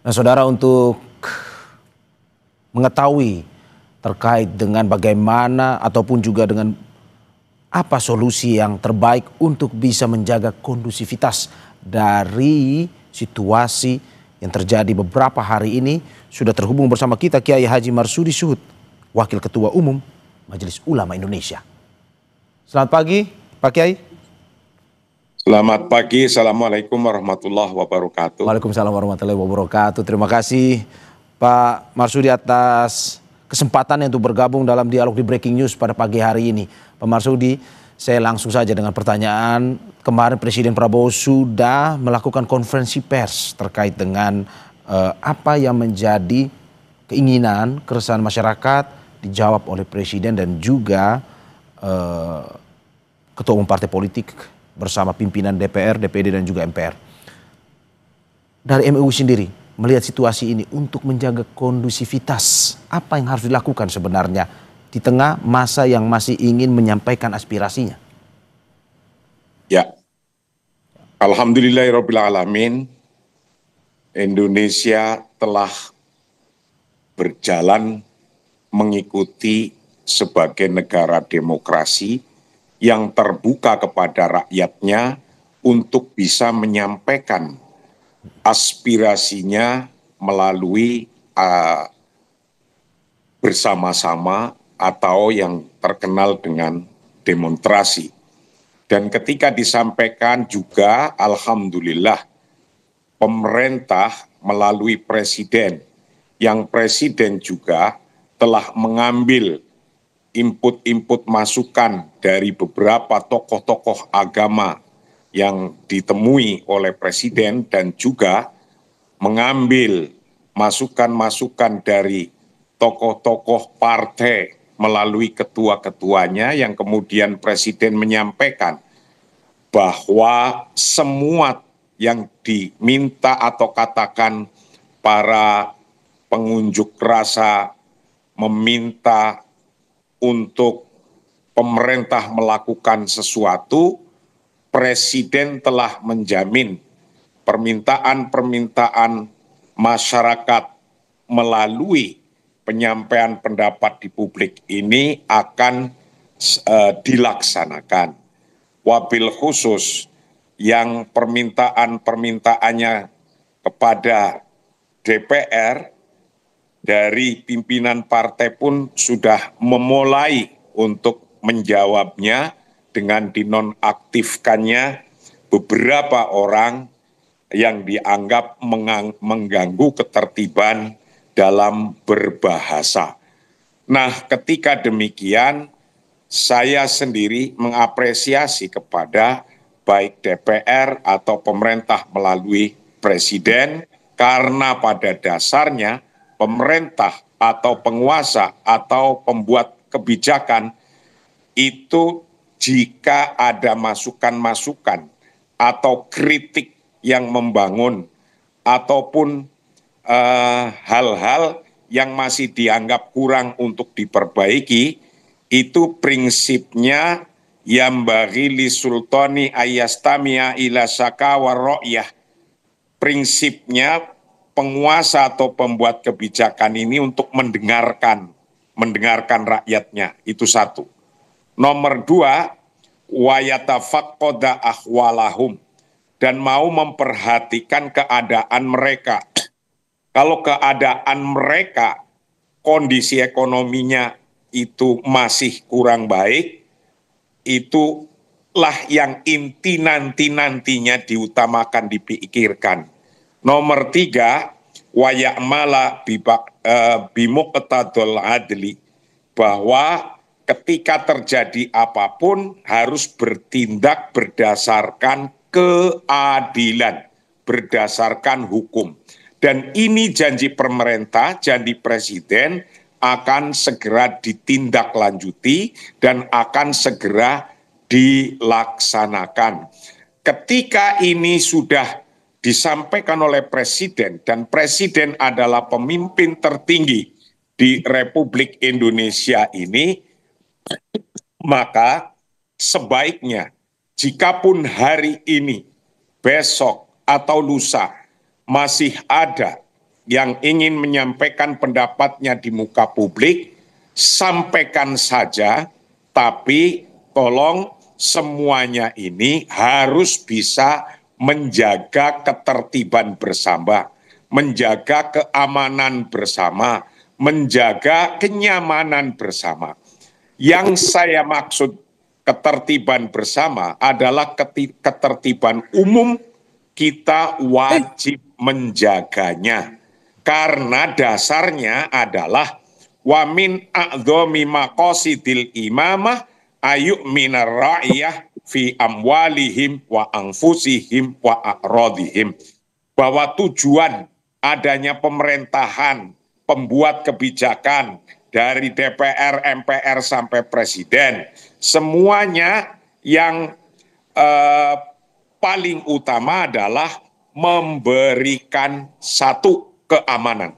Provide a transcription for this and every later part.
Nah, saudara, untuk mengetahui terkait dengan bagaimana ataupun juga dengan apa solusi yang terbaik untuk bisa menjaga kondusivitas dari situasi yang terjadi beberapa hari ini, sudah terhubung bersama kita Kiai Haji Marsudi Suhud, Wakil Ketua Umum Majelis Ulama Indonesia. Selamat pagi, Pak Kiai. Selamat pagi, Assalamualaikum warahmatullahi wabarakatuh. Waalaikumsalam warahmatullahi wabarakatuh. Terima kasih Pak Marsudi atas kesempatan untuk bergabung dalam dialog di Breaking News pada pagi hari ini. Pak Marsudi, saya langsung saja dengan pertanyaan. Kemarin Presiden Prabowo sudah melakukan konferensi pers terkait dengan apa yang menjadi keinginan, keresahan masyarakat dijawab oleh Presiden dan juga Ketua Umum Partai Politik bersama pimpinan DPR, DPD dan juga MPR. Dari MUI sendiri melihat situasi ini untuk menjaga kondusivitas, apa yang harus dilakukan sebenarnya di tengah masa yang masih ingin menyampaikan aspirasinya? Ya, alhamdulillahirrabbilalamin, Indonesia telah berjalan mengikuti sebagai negara demokrasi yang terbuka kepada rakyatnya untuk bisa menyampaikan aspirasinya melalui bersama-sama atau yang terkenal dengan demonstrasi. Dan ketika disampaikan juga, alhamdulillah, pemerintah melalui presiden, yang presiden juga telah mengambil input-input masukan dari beberapa tokoh-tokoh agama yang ditemui oleh presiden dan juga mengambil masukan-masukan dari tokoh-tokoh partai melalui ketua-ketuanya yang kemudian presiden menyampaikan bahwa semua yang diminta atau katakan para pengunjuk rasa meminta untuk pemerintah melakukan sesuatu, presiden telah menjamin permintaan-permintaan masyarakat melalui penyampaian pendapat di publik ini akan dilaksanakan. Wabil khusus yang permintaannya kepada DPR, dari pimpinan partai pun sudah memulai untuk menjawabnya dengan dinonaktifkannya beberapa orang yang dianggap mengganggu ketertiban dalam berbahasa. Nah, ketika demikian, saya sendiri mengapresiasi kepada baik DPR atau pemerintah melalui presiden, karena pada dasarnya pemerintah atau penguasa atau pembuat kebijakan itu jika ada masukan-masukan atau kritik yang membangun ataupun hal-hal yang masih dianggap kurang untuk diperbaiki, itu prinsipnya yambaghi li sultani ayastamia ila syaka wa ro'yah. Prinsipnya penguasa atau pembuat kebijakan ini untuk mendengarkan rakyatnya, itu satu. Nomor dua, wayatafaqqada ahwalahum, dan mau memperhatikan keadaan mereka. Kalau keadaan mereka, kondisi ekonominya itu masih kurang baik, itulah yang inti nantinya diutamakan, dipikirkan. Nomor tiga, waya'mala bimuqtadul adli, bahwa ketika terjadi apapun harus bertindak berdasarkan keadilan, berdasarkan hukum. Dan ini janji pemerintah, janji presiden akan segera ditindaklanjuti dan akan segera dilaksanakan. Ketika ini sudah disampaikan oleh presiden, dan presiden adalah pemimpin tertinggi di Republik Indonesia ini, maka sebaiknya jikapun hari ini, besok, atau lusa masih ada yang ingin menyampaikan pendapatnya di muka publik, sampaikan saja, tapi tolong semuanya ini harus bisa menjaga ketertiban bersama, menjaga keamanan bersama, menjaga kenyamanan bersama. Yang saya maksud ketertiban bersama adalah ketertiban umum, kita wajib menjaganya. Karena dasarnya adalah wa min a'dhami maqasidil imamah ayuk minar ra'iyah fi amwalihim wa anfusihim wa a'radihim. Bahwa tujuan adanya pemerintahan, pembuat kebijakan, dari DPR, MPR sampai Presiden, semuanya yang paling utama adalah memberikan satu keamanan.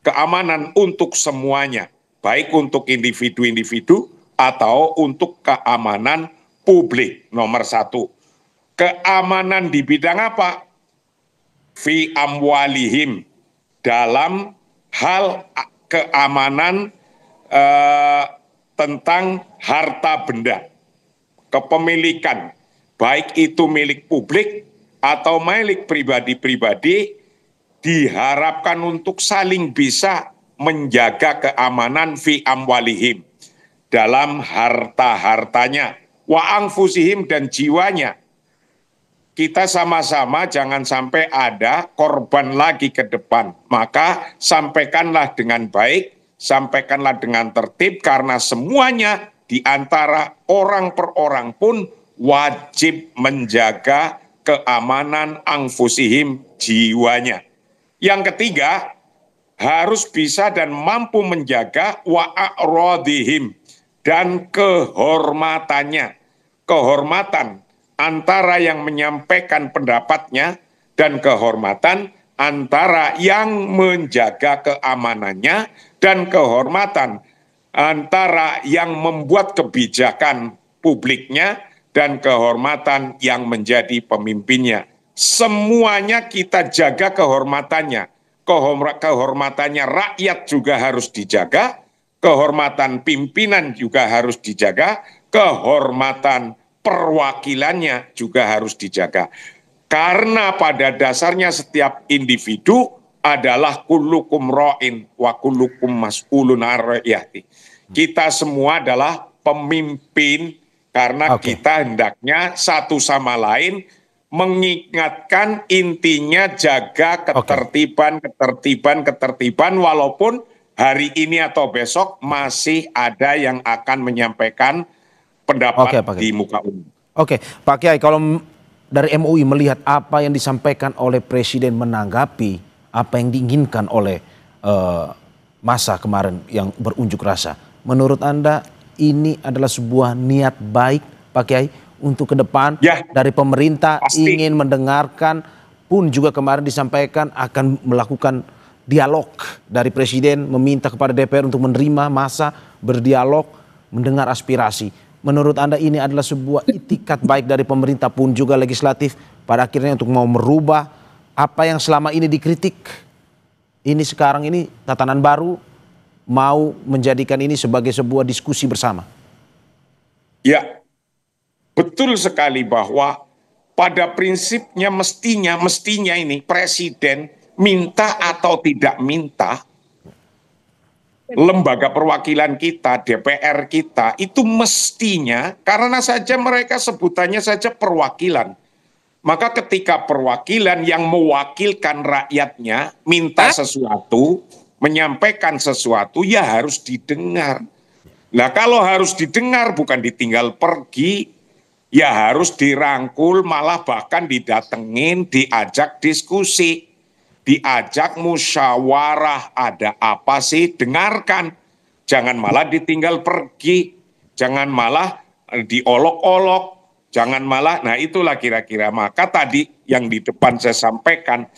Keamanan untuk semuanya, baik untuk individu-individu atau untuk keamanan publik. Nomor satu, keamanan di bidang apa? Fi amwalihim, dalam hal keamanan tentang harta benda, kepemilikan, baik itu milik publik atau milik pribadi-pribadi, diharapkan untuk saling bisa menjaga keamanan fi amwalihim, dalam harta-hartanya, wa anfusihim, dan jiwanya. Kita sama-sama jangan sampai ada korban lagi ke depan. Maka sampaikanlah dengan baik, sampaikanlah dengan tertib, karena semuanya di antara orang per orang pun wajib menjaga keamanan anfusihim, jiwanya. Yang ketiga, harus bisa dan mampu menjaga wa'a'rodihim, dan kehormatannya. Kehormatan antara yang menyampaikan pendapatnya dan kehormatan antara yang menjaga keamanannya, dan kehormatan antara yang membuat kebijakan publiknya dan kehormatan yang menjadi pemimpinnya. Semuanya kita jaga kehormatannya. Kehormatannya rakyat juga harus dijaga, kehormatan pimpinan juga harus dijaga, kehormatan perwakilannya juga harus dijaga. Karena pada dasarnya setiap individu adalah kullukum ra'in wa kullukum mas'ulun an ra'iyati. Kita semua adalah pemimpin, karena kita hendaknya satu sama lain mengingatkan, intinya jaga ketertiban, walaupun hari ini atau besok masih ada yang akan menyampaikan pendapat di muka umum. Oke, Pak Kiai, kalau dari MUI melihat apa yang disampaikan oleh Presiden menanggapi apa yang diinginkan oleh masa kemarin yang berunjuk rasa, menurut Anda ini adalah sebuah niat baik, Pak Kiai, untuk ke depan dari pemerintah ingin mendengarkan, pun juga kemarin disampaikan akan melakukan dialog dari Presiden, meminta kepada DPR untuk menerima masa, berdialog, mendengar aspirasi. Menurut Anda ini adalah sebuah itikat baik dari pemerintah pun juga legislatif pada akhirnya untuk mau merubah apa yang selama ini dikritik. Ini sekarang ini tatanan baru, mau menjadikan ini sebagai sebuah diskusi bersama. Ya, betul sekali bahwa pada prinsipnya mestinya ini Presiden minta atau tidak minta, lembaga perwakilan kita, DPR kita, itu mestinya, karena saja mereka sebutannya saja perwakilan. Maka ketika perwakilan yang mewakilkan rakyatnya minta sesuatu, menyampaikan sesuatu, ya harus didengar. Nah, kalau harus didengar bukan ditinggal pergi, ya harus dirangkul, malah bahkan didatengin, diajak diskusi, diajak musyawarah, ada apa sih, dengarkan. Jangan malah ditinggal pergi, jangan malah diolok-olok, jangan malah, nah itulah kira-kira. Maka tadi yang di depan saya sampaikan,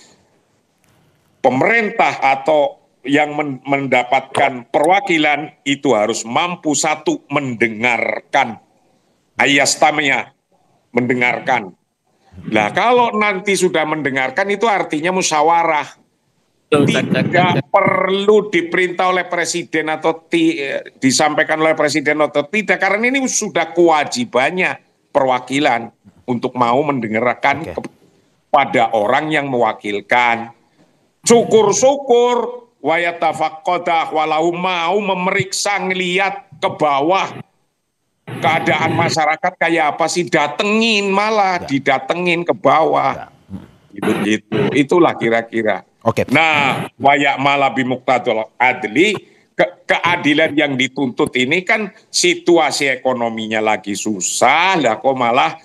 pemerintah atau yang mendapatkan perwakilan itu harus mampu satu, mendengarkan, ayastamnya, mendengarkan. Nah, kalau nanti sudah mendengarkan itu artinya musyawarah. tidak perlu diperintah oleh presiden atau disampaikan oleh presiden atau tidak, karena ini sudah kewajibannya perwakilan untuk mau mendengarkan kepada orang yang mewakilkan. Syukur-syukur wayatafaqqadah, walau mau memeriksa ngeliat ke bawah keadaan masyarakat kayak apa sih, datengin, malah didatengin ke bawah. Gitu. Itulah kira-kira. Nah, wayak malah bimuqtadul adli, keadilan yang dituntut ini kan situasi ekonominya lagi susah, lah kok malah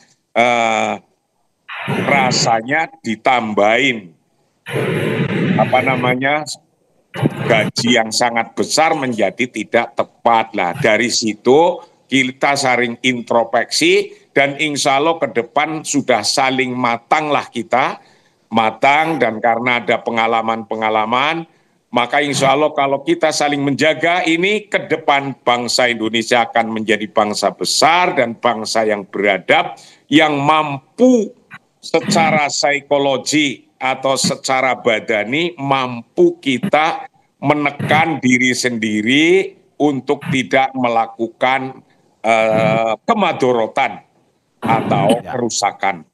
rasanya ditambahin gaji yang sangat besar menjadi tidak tepat lah. Dari situ kita saling introspeksi dan insya Allah ke depan sudah saling matanglah kita. Matang, dan karena ada pengalaman-pengalaman, maka insya Allah kalau kita saling menjaga ini, ke depan bangsa Indonesia akan menjadi bangsa besar dan bangsa yang beradab, yang mampu secara psikologi atau secara badani, mampu kita menekan diri sendiri untuk tidak melakukan kemadorotan atau kerusakan.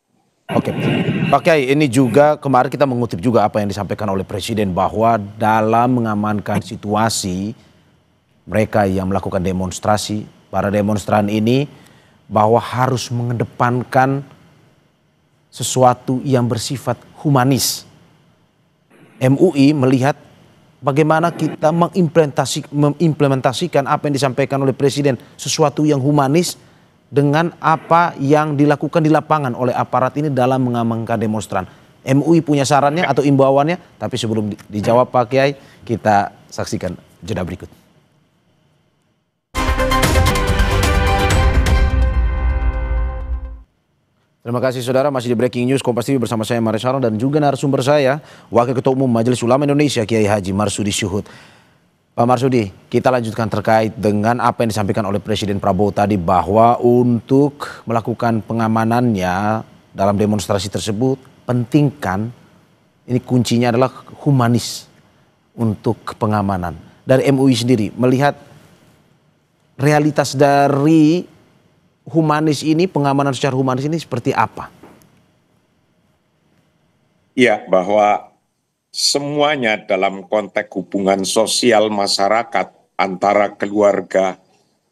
Pak Kiai, ini juga kemarin kita mengutip juga apa yang disampaikan oleh Presiden bahwa dalam mengamankan situasi mereka yang melakukan demonstrasi, para demonstran ini bahwa harus mengedepankan sesuatu yang bersifat humanis. MUI melihat bagaimana kita mengimplementasikan apa yang disampaikan oleh Presiden, sesuatu yang humanis dengan apa yang dilakukan di lapangan oleh aparat ini dalam mengamankan demonstran. MUI punya sarannya atau imbauannya, tapi sebelum dijawab Pak Kiai, kita saksikan jeda berikut. Terima kasih saudara, masih di Breaking News Kompas TV bersama saya Maris Haron dan juga narasumber saya, Wakil Ketua Umum Majelis Ulama Indonesia Kiai Haji Marsudi Syuhud. Pak Marsudi, kita lanjutkan terkait dengan apa yang disampaikan oleh Presiden Prabowo tadi bahwa untuk melakukan pengamanannya dalam demonstrasi tersebut, pentingkan, ini kuncinya adalah humanis untuk pengamanan. Dari MUI sendiri melihat realitas dari humanis ini, pengamanan secara humanis ini seperti apa? Ya, bahwa semuanya dalam konteks hubungan sosial masyarakat antara keluarga,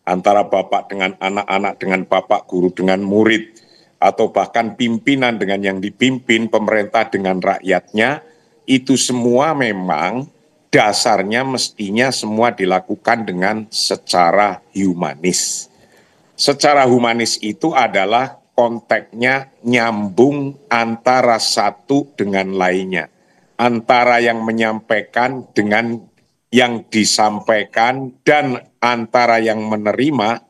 antara bapak dengan anak-anak, dengan bapak guru dengan murid, atau bahkan pimpinan dengan yang dipimpin, pemerintah dengan rakyatnya, itu semua memang dasarnya mestinya semua dilakukan dengan secara humanis. Secara humanis itu adalah konteksnya nyambung antara satu dengan lainnya. Antara yang menyampaikan dengan yang disampaikan, dan antara yang menerima,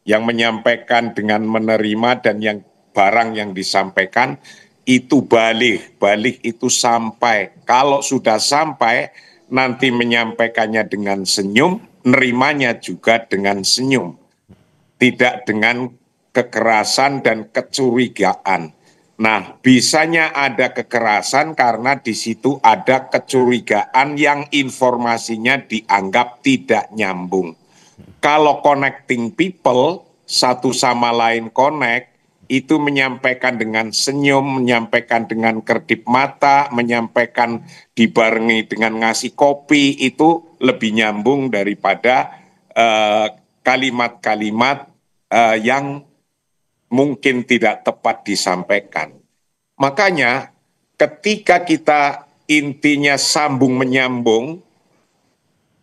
yang menyampaikan dengan menerima, dan yang barang yang disampaikan itu balik itu sampai. Kalau sudah sampai, nanti menyampaikannya dengan senyum, nerimanya juga dengan senyum. Tidak dengan kekerasan dan kecurigaan. Nah, bisanya ada kekerasan karena di situ ada kecurigaan yang informasinya dianggap tidak nyambung. Kalau connecting people, satu sama lain connect, itu menyampaikan dengan senyum, menyampaikan dengan kedip mata, menyampaikan dibarengi dengan ngasih kopi, itu lebih nyambung daripada kalimat-kalimat yang mungkin tidak tepat disampaikan. Makanya ketika kita intinya sambung menyambung,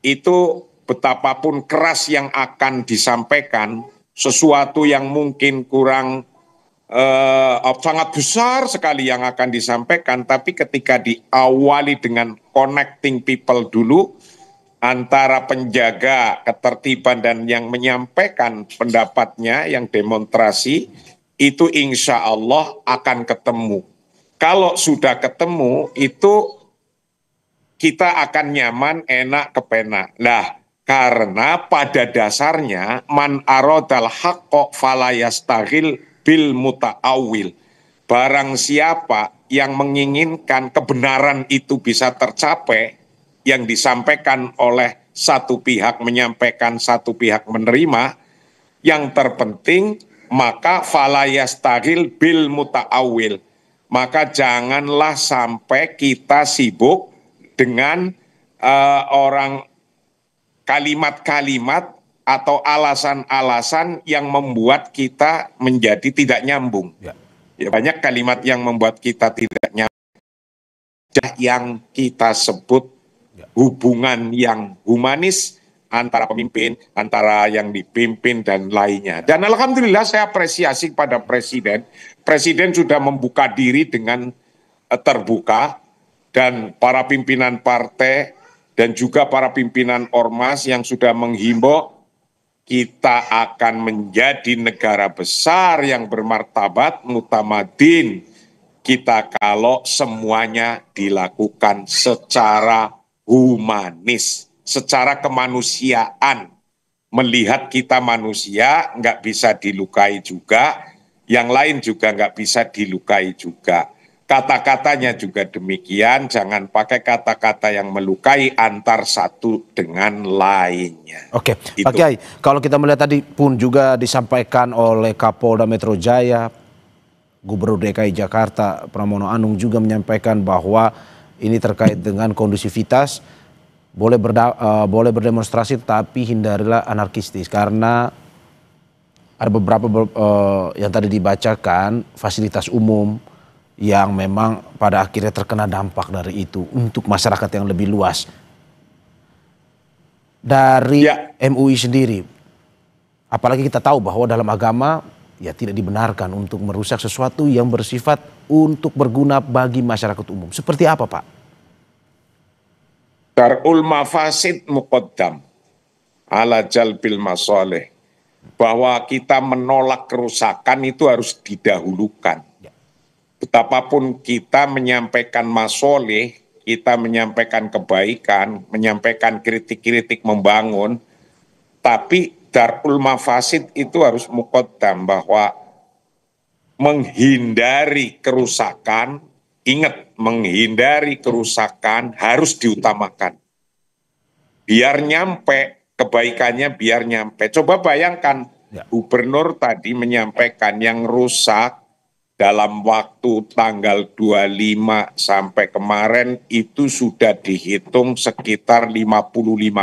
itu betapapun keras yang akan disampaikan, sesuatu yang mungkin kurang sangat besar sekali yang akan disampaikan, tapi ketika diawali dengan connecting people dulu, antara penjaga ketertiban dan yang menyampaikan pendapatnya, yang demonstrasi, itu insya Allah akan ketemu. Kalau sudah ketemu, itu kita akan nyaman, enak, kepenak. Nah, karena pada dasarnya, man aradal haqqo falayastaghil bil muta'awil. Barang siapa yang menginginkan kebenaran itu bisa tercapai, yang disampaikan oleh satu pihak menyampaikan, satu pihak menerima. Yang terpenting maka falayastahil bil muta'awil. Maka janganlah sampai kita sibuk dengan orang kalimat-kalimat atau alasan-alasan yang membuat kita menjadi tidak nyambung. Ya, banyak kalimat yang membuat kita tidak nyambung. Yang kita sebut hubungan yang humanis antara pemimpin, antara yang dipimpin dan lainnya. Dan alhamdulillah saya apresiasi pada Presiden. Presiden sudah membuka diri dengan terbuka, dan para pimpinan partai dan juga para pimpinan ormas yang sudah menghimbau kita akan menjadi negara besar yang bermartabat, mutamadin, kita kalau semuanya dilakukan secara humanis, secara kemanusiaan. Melihat kita manusia, nggak bisa dilukai juga, yang lain juga nggak bisa dilukai juga. Kata-katanya juga demikian, jangan pakai kata-kata yang melukai antar satu dengan lainnya. Oke, Pak Kiai, kalau kita melihat tadi pun juga disampaikan oleh Kapolda Metro Jaya, Gubernur DKI Jakarta Pramono Anung juga menyampaikan bahwa ini terkait dengan kondusivitas, boleh berdemonstrasi tetapi hindarilah anarkistis, karena ada beberapa yang tadi dibacakan fasilitas umum yang memang pada akhirnya terkena dampak dari itu untuk masyarakat yang lebih luas. Dari MUI sendiri, apalagi kita tahu bahwa dalam agama ya tidak dibenarkan untuk merusak sesuatu yang bersifat untuk berguna bagi masyarakat umum. Seperti apa, Pak? Darul mafasid muqaddam ala jalbil masoleh. Bahwa kita menolak kerusakan itu harus didahulukan. Betapapun kita menyampaikan masoleh, kita menyampaikan kebaikan, menyampaikan kritik-kritik membangun, tapi darul mafasid itu harus muqaddam, bahwa menghindari kerusakan, ingat, menghindari kerusakan harus diutamakan. Biar nyampe, kebaikannya biar nyampe. Coba bayangkan, Gubernur tadi menyampaikan yang rusak dalam waktu tanggal 25 sampai kemarin itu sudah dihitung sekitar 55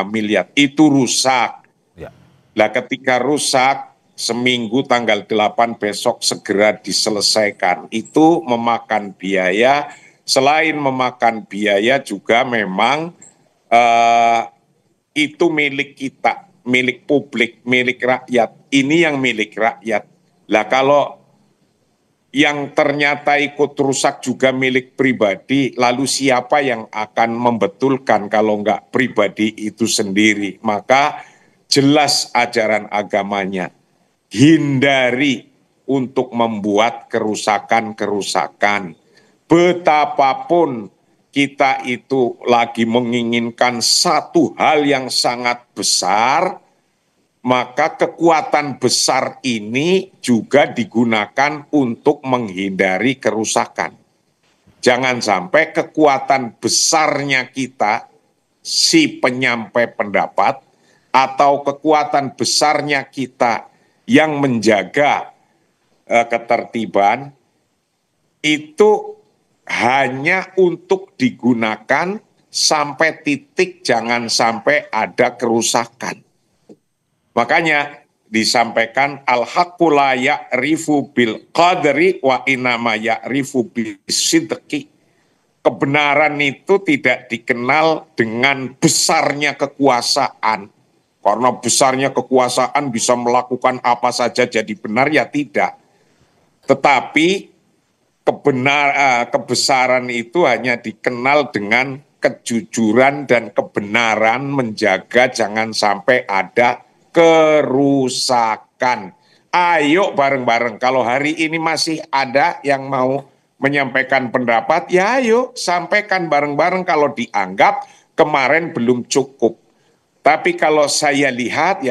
miliar. Itu rusak. Nah, ketika rusak, seminggu tanggal 8 besok segera diselesaikan. Itu memakan biaya. Selain memakan biaya juga memang itu milik kita, milik publik, milik rakyat. Ini yang milik rakyat. Lah kalau yang ternyata ikut rusak juga milik pribadi, lalu siapa yang akan membetulkan kalau enggak pribadi itu sendiri? Maka jelas ajaran agamanya, hindari untuk membuat kerusakan-kerusakan. Betapapun kita itu lagi menginginkan satu hal yang sangat besar, maka kekuatan besar ini juga digunakan untuk menghindari kerusakan. Jangan sampai kekuatan besarnya kita, si penyampai pendapat, atau kekuatan besarnya kita yang menjaga ketertiban, itu hanya untuk digunakan sampai titik jangan sampai ada kerusakan. Makanya disampaikan al-haqqu la ya'rifu bil qadri wa inama ya'rifu bis sidqi. Kebenaran itu tidak dikenal dengan besarnya kekuasaan. Karena besarnya kekuasaan bisa melakukan apa saja jadi benar, ya tidak. Tetapi kebesaran itu hanya dikenal dengan kejujuran dan kebenaran, menjaga jangan sampai ada kerusakan. Ayo bareng-bareng, kalau hari ini masih ada yang mau menyampaikan pendapat, ya ayo sampaikan bareng-bareng kalau dianggap kemarin belum cukup. Tapi kalau saya lihat,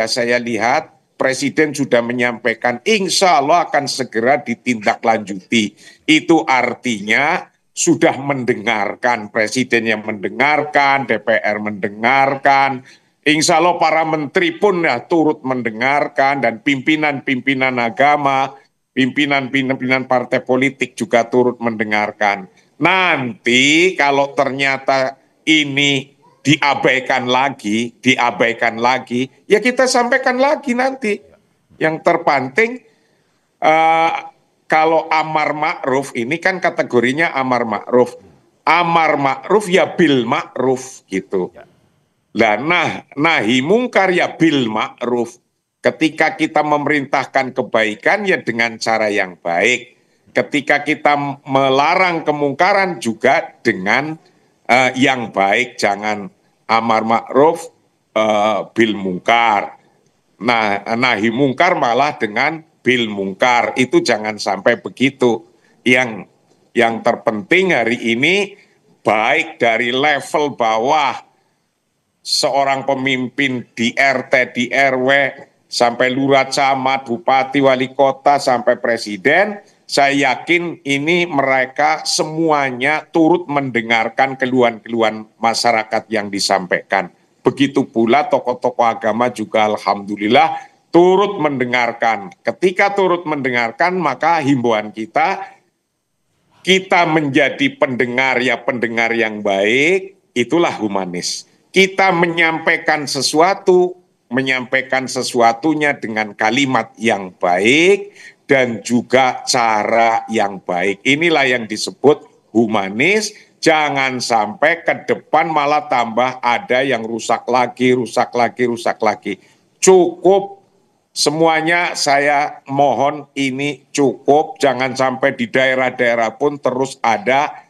Presiden sudah menyampaikan insya Allah akan segera ditindaklanjuti. Itu artinya sudah mendengarkan, presiden yang mendengarkan, DPR mendengarkan, insya Allah para menteri pun ya turut mendengarkan, dan pimpinan-pimpinan agama, pimpinan-pimpinan partai politik juga turut mendengarkan. Nanti kalau ternyata ini diabaikan lagi, ya kita sampaikan lagi nanti. Yang terpenting kalau amar ma'ruf ini kan kategorinya amar ma'ruf. Amar ma'ruf ya bil ma'ruf gitu. Lah nahi mungkar ya bil ma'ruf. Ketika kita memerintahkan kebaikan ya dengan cara yang baik. Ketika kita melarang kemungkaran juga dengan yang baik, jangan amar ma'ruf bil mungkar. Nah, nahi mungkar malah dengan bil mungkar, itu jangan sampai begitu. Yang terpenting hari ini baik dari level bawah, seorang pemimpin di RT, di RW, sampai lurah, camat, bupati, wali kota, sampai presiden, saya yakin ini mereka semuanya turut mendengarkan keluhan-keluhan masyarakat yang disampaikan. Begitu pula tokoh-tokoh agama juga alhamdulillah turut mendengarkan. Ketika turut mendengarkan, maka himbauan kita menjadi pendengar yang baik, itulah humanis. Kita menyampaikan sesuatunya dengan kalimat yang baik dan juga cara yang baik. Inilah yang disebut humanis. Jangan sampai ke depan malah tambah ada yang rusak lagi. Cukup semuanya, saya mohon ini cukup. Jangan sampai di daerah-daerah pun terus ada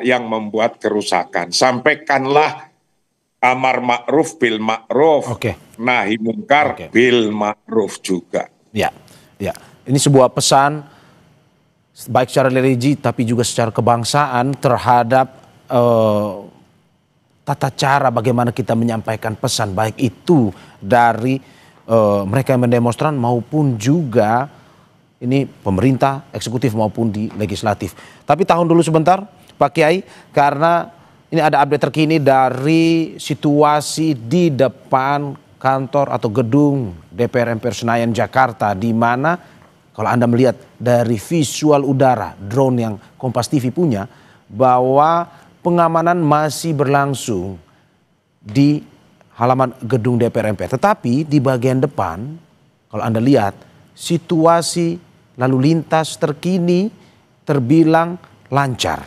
yang membuat kerusakan. Sampaikanlah amar ma'ruf bil ma'ruf, nahi mungkar bil ma'ruf juga. Ya. Ini sebuah pesan baik secara religi tapi juga secara kebangsaan terhadap tata cara bagaimana kita menyampaikan pesan, baik itu dari mereka yang mendemonstran maupun juga ini pemerintah eksekutif maupun di legislatif. Tapi tahan dulu sebentar Pak Kiai, karena ini ada update terkini dari situasi di depan kantor atau gedung DPR MPR Senayan Jakarta, di mana kalau Anda melihat dari visual udara drone yang Kompas TV punya, bahwa pengamanan masih berlangsung di halaman gedung DPR MPR. Tetapi di bagian depan, kalau Anda lihat, situasi lalu lintas terkini terbilang lancar.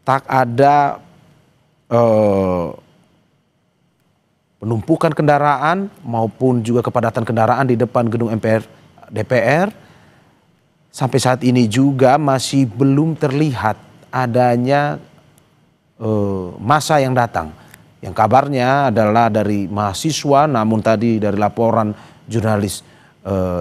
Tak ada penumpukan kendaraan maupun juga kepadatan kendaraan di depan gedung DPR. Sampai saat ini juga masih belum terlihat adanya massa yang datang. Yang kabarnya adalah dari mahasiswa, namun tadi dari laporan jurnalis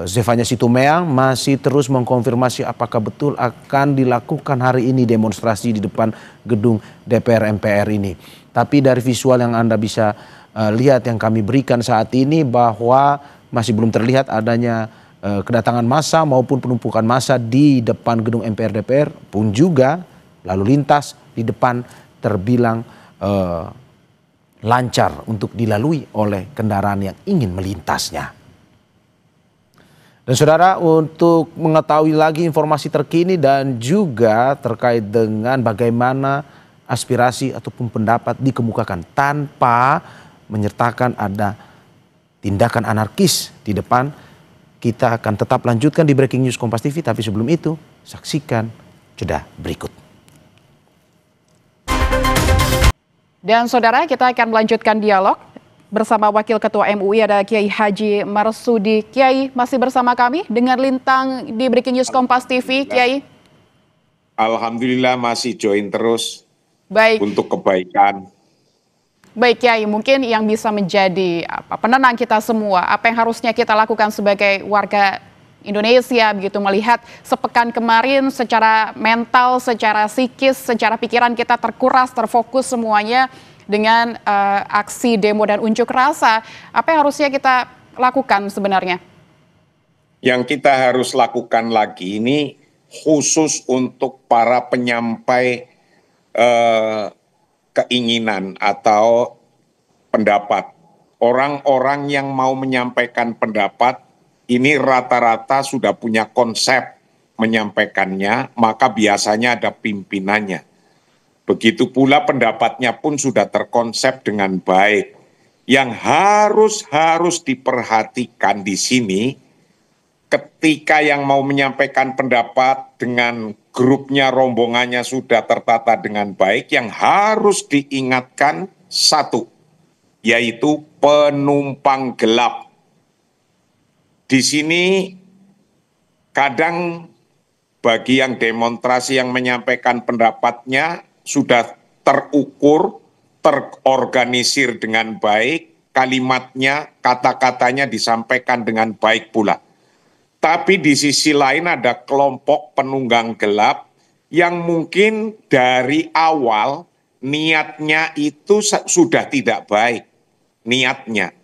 Zefanya Situmeang masih terus mengkonfirmasi apakah betul akan dilakukan hari ini demonstrasi di depan gedung DPR MPR ini. Tapi dari visual yang Anda bisa lihat yang kami berikan saat ini, bahwa masih belum terlihat adanya kedatangan massa maupun penumpukan massa di depan gedung MPR DPR, pun juga lalu lintas di depan terbilang lancar untuk dilalui oleh kendaraan yang ingin melintasnya. Dan saudara, untuk mengetahui lagi informasi terkini dan juga terkait dengan bagaimana aspirasi ataupun pendapat dikemukakan tanpa menyertakan ada tindakan anarkis di depan, kita akan tetap lanjutkan di Breaking News Kompas TV. Tapi sebelum itu, saksikan jeda berikut. Dan saudara, kita akan melanjutkan dialog bersama Wakil Ketua MUI, ada Kiai Haji Marsudi. Kiai masih bersama kami dengan lintang di Breaking News Kompas TV, Kiai. Alhamdulillah masih join terus. Baik. Untuk kebaikan. Baik Kiai, mungkin yang bisa menjadi penenang kita semua, apa yang harusnya kita lakukan sebagai warga Indonesia begitu, melihat sepekan kemarin secara mental, secara psikis, secara pikiran kita terkuras, terfokus semuanya dengan aksi demo dan unjuk rasa. Apa yang harusnya kita lakukan sebenarnya? Yang kita harus lakukan lagi ini khusus untuk para penyampai keinginan atau pendapat. Orang-orang yang mau menyampaikan pendapat ini rata-rata sudah punya konsep menyampaikannya, maka biasanya ada pimpinannya. Begitu pula pendapatnya pun sudah terkonsep dengan baik. Yang harus diperhatikan di sini, ketika yang mau menyampaikan pendapat dengan grupnya, rombongannya sudah tertata dengan baik, yang harus diingatkan satu, yaitu penumpang gelap. Di sini kadang bagi yang demonstrasi yang menyampaikan pendapatnya sudah terukur, terorganisir dengan baik, kalimatnya, kata-katanya disampaikan dengan baik pula. Tapi di sisi lain ada kelompok penunggang gelap yang mungkin dari awal niatnya itu sudah tidak baik, niatnya.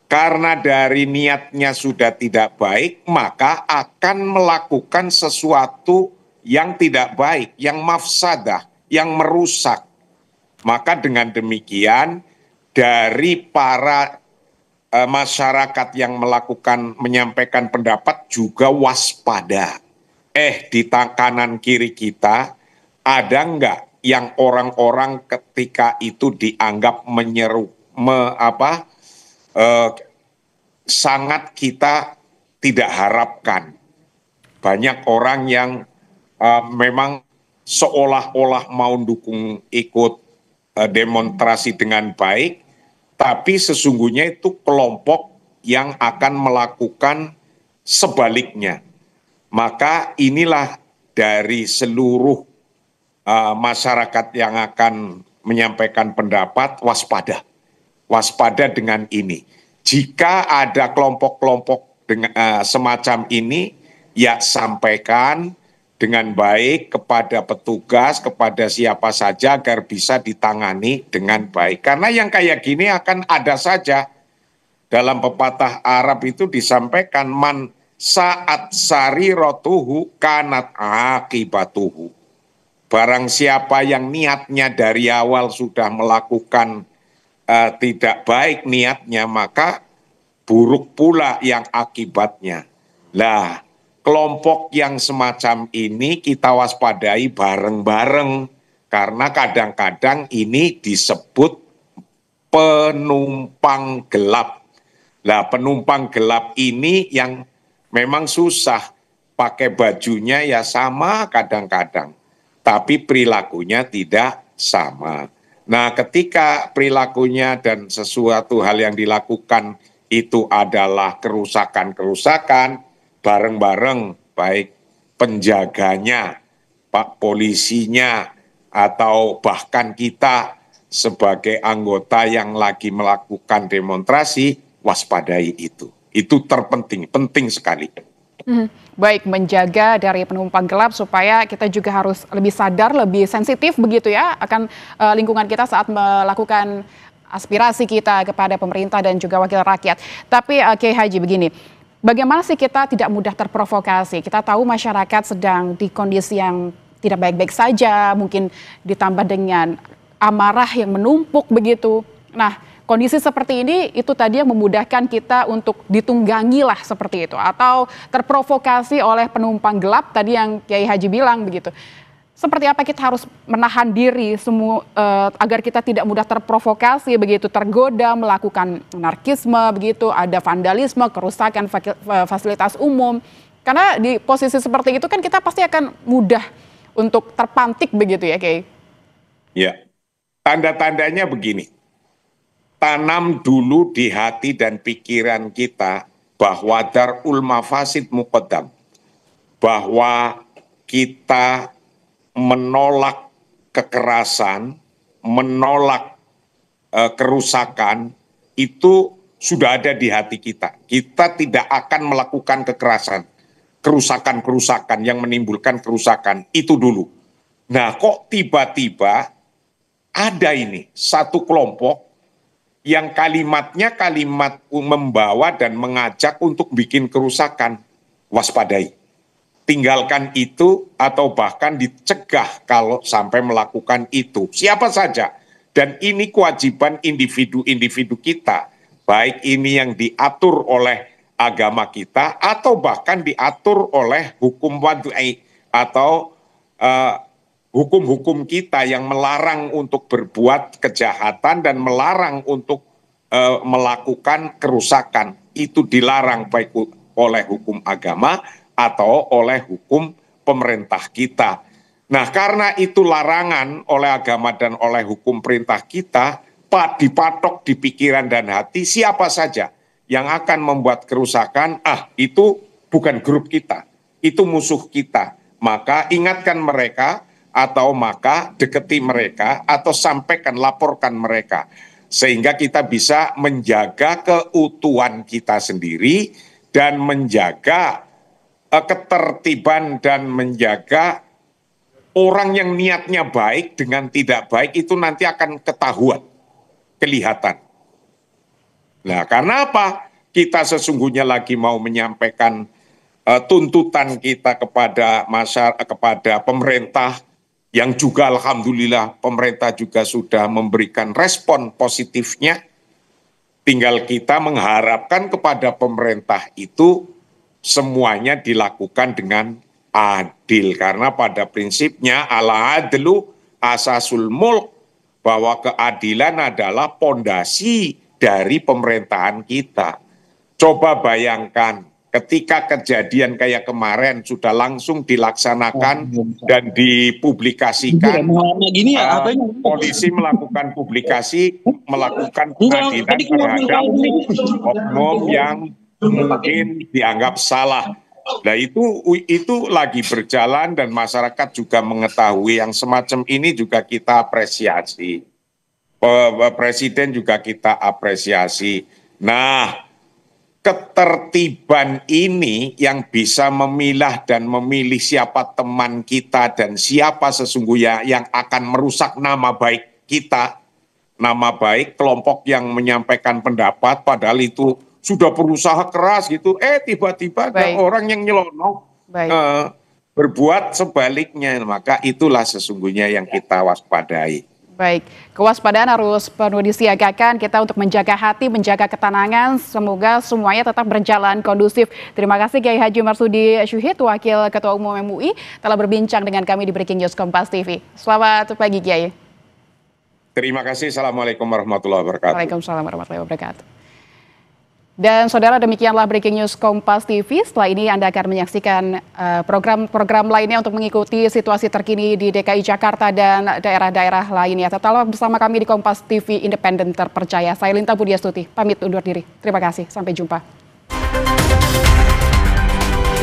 Karena dari niatnya sudah tidak baik, maka akan melakukan sesuatu yang tidak baik, yang mafsadah, yang merusak. Maka dengan demikian, dari para masyarakat yang menyampaikan pendapat juga waspada. Di kanan kiri kita, ada enggak yang orang-orang ketika itu dianggap sangat kita tidak harapkan. Banyak orang yang memang seolah-olah mau dukung ikut demonstrasi dengan baik, tapi sesungguhnya itu kelompok yang akan melakukan sebaliknya. Maka inilah dari seluruh masyarakat yang akan menyampaikan pendapat, waspada. Waspada dengan ini. Jika ada kelompok-kelompok semacam ini, ya sampaikan dengan baik kepada petugas, kepada siapa saja agar bisa ditangani dengan baik. Karena yang kayak gini akan ada saja. Dalam pepatah Arab itu disampaikan, man saat sariratuhu kanat akibatuhu. Barang siapa yang niatnya dari awal sudah melakukan tidak baik niatnya, maka buruk pula yang akibatnya. Lah, kelompok yang semacam ini kita waspadai bareng-bareng, karena kadang-kadang ini disebut penumpang gelap. Lah, penumpang gelap ini yang memang susah, pakai bajunya ya sama kadang-kadang, tapi perilakunya tidak sama. Nah, ketika perilakunya dan sesuatu hal yang dilakukan itu adalah kerusakan-kerusakan, bareng-bareng baik penjaganya, pak polisinya, atau bahkan kita sebagai anggota yang lagi melakukan demonstrasi, waspadai itu. Itu terpenting, penting sekali. Baik, menjaga dari penumpang gelap supaya kita juga harus lebih sadar, lebih sensitif begitu ya akan lingkungan kita saat melakukan aspirasi kita kepada pemerintah dan juga wakil rakyat. Tapi Kiai Haji begini, bagaimana sih kita tidak mudah terprovokasi? Kita tahu masyarakat sedang di kondisi yang tidak baik-baik saja, mungkin ditambah dengan amarah yang menumpuk begitu. Nah, kondisi seperti ini itu tadi yang memudahkan kita untuk ditunggangi lah seperti itu, atau terprovokasi oleh penumpang gelap tadi yang Kiai Haji bilang begitu. Seperti apa kita harus menahan diri agar kita tidak mudah terprovokasi begitu, tergoda melakukan anarkisme begitu, ada vandalisme, kerusakan fasilitas umum. Karena di posisi seperti itu kan kita pasti akan mudah untuk terpantik begitu ya, Kiai. Ya, tanda-tandanya begini. Tanam dulu di hati dan pikiran kita bahwa darul mafasid muqaddam, bahwa kita menolak kekerasan, menolak kerusakan, itu sudah ada di hati kita. Kita tidak akan melakukan kekerasan, kerusakan-kerusakan yang menimbulkan kerusakan, itu dulu. Nah, kok tiba-tiba ada ini satu kelompok yang kalimatnya kalimat membawa dan mengajak untuk bikin kerusakan, waspadai. tinggalkan itu atau bahkan dicegah kalau sampai melakukan itu. Siapa saja. Dan ini kewajiban individu-individu kita. Baik ini yang diatur oleh agama kita atau bahkan diatur oleh hukum wad'i atau hukum-hukum kita yang melarang untuk berbuat kejahatan dan melarang untuk melakukan kerusakan. Itu dilarang baik oleh hukum agama atau oleh hukum pemerintah kita. Nah, karena itu larangan oleh agama dan oleh hukum perintah kita, dipatok di pikiran dan hati siapa saja yang akan membuat kerusakan, itu bukan grup kita, itu musuh kita. Maka ingatkan mereka atau maka deketi mereka atau sampaikan, laporkan mereka. Sehingga kita bisa menjaga keutuhan kita sendiri dan menjaga ketertiban dan menjaga orang yang niatnya baik dengan tidak baik itu nanti akan ketahuan, kelihatan. Nah, karena apa? Kita sesungguhnya lagi mau menyampaikan tuntutan kita kepada masyarakat, kepada pemerintah yang juga alhamdulillah pemerintah juga sudah memberikan respon positifnya. Tinggal kita mengharapkan kepada pemerintah itu semuanya dilakukan dengan adil. Karena pada prinsipnya al-adlu asasul mulk, bahwa keadilan adalah pondasi dari pemerintahan kita. Coba bayangkan ketika kejadian kayak kemarin sudah langsung dilaksanakan dan dipublikasikan, polisi melakukan publikasi, melakukan pengadilan terhadap oknum yang mungkin dianggap salah. Nah itu lagi berjalan dan masyarakat juga mengetahui yang semacam ini juga kita apresiasi. Presiden juga kita apresiasi. Nah, ketertiban ini yang bisa memilah dan memilih siapa teman kita dan siapa sesungguhnya yang akan merusak nama baik kita, nama baik kelompok yang menyampaikan pendapat padahal itu sudah berusaha keras gitu, tiba-tiba ada orang yang nyelonong berbuat sebaliknya, maka itulah sesungguhnya yang kita waspadai. Baik, kewaspadaan harus penuh disiagakan kita untuk menjaga hati, menjaga ketenangan. Semoga semuanya tetap berjalan kondusif. Terima kasih Kiai Haji Marsudi Syuhid, Wakil Ketua Umum MUI, telah berbincang dengan kami di Breaking News Kompas TV. Selamat pagi Kiai. Terima kasih. Assalamualaikum warahmatullahi wabarakatuh. Waalaikumsalam warahmatullahi wabarakatuh. Dan saudara, demikianlah Breaking News Kompas TV. Setelah ini Anda akan menyaksikan program-program lainnya untuk mengikuti situasi terkini di DKI Jakarta dan daerah-daerah lainnya. Tetaplah bersama kami di Kompas TV Independen Terpercaya. Saya Linta Budiastuti, pamit undur diri. Terima kasih, sampai jumpa.